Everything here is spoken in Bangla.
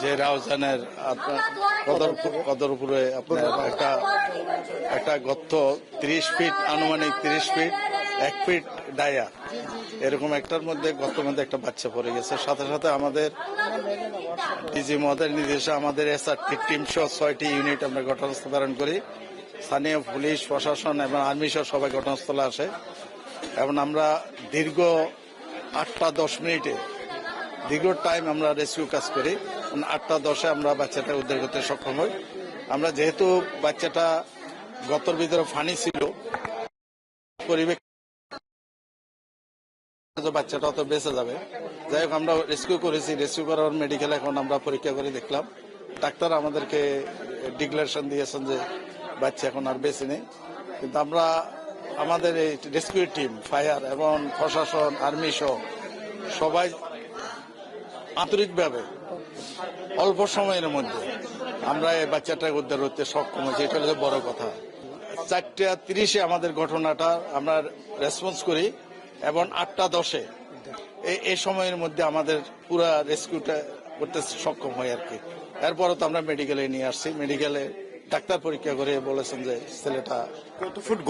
যে রাউজানের আপনার কদর উপরে আপনার একটা গর্ত 30 ফিট, আনুমানিক 30 ফিট, 1 ফিট ডায়া, এরকম একটার মধ্যে গর্তের মধ্যে একটা বাচ্চা পড়ে গেছে। সাথে সাথে আমাদের ডিজি মহোদয়ের নির্দেশে আমাদের SRT টিম সহ 6টি ইউনিট আমরা ঘটনাস্থল প্রেরণ করি। স্থানীয় পুলিশ প্রশাসন এবং আর্মি সহ সবাই ঘটনাস্থলে আসে এবং আমরা দীর্ঘ 8টা-10 মিনিটে দীর্ঘ টাইম আমরা রেস্কিউ কাজ করি। 8টা-10-এ আমরা বাচ্চাটা উদ্ধার করতে সক্ষম হই। আমরা যেহেতু বাচ্চাটা গর্তের ভিতরে পানি ছিল, পরিবেশ বাচ্চাটা অত বেঁচে যাবে, যাই হোক আমরা রেস্কিউ করেছি। রেস্কিউ করার মেডিকেল এখন আমরা পরীক্ষা করে দেখলাম, ডাক্তার আমাদেরকে ডিক্লারেশন দিয়েছেন যে বাচ্চা এখন আর বেঁচে নেই। কিন্তু আমরা আমাদের এই রেস্কিউ টিম, ফায়ার এবং প্রশাসন, আর্মি সহ সবাই আন্তরিকভাবে অল্প সময়ের মধ্যে আমরা এই বাচ্চাটাকে উদ্ধার করতে সক্ষম হয়েছি। এটা হচ্ছে বড় কথা। 4টা 30-এ আমাদের ঘটনাটা আমরা রেসপন্স করি এবং 8টা 10-এ এই সময়ের মধ্যে আমাদের পুরা রেস্কিউটা করতে সক্ষম হয় আর কি। এরপরও তো আমরা মেডিকেলে নিয়ে আসছি। মেডিকেলে ডাক্তার পরীক্ষা করে বলেছেন যে ছেলেটা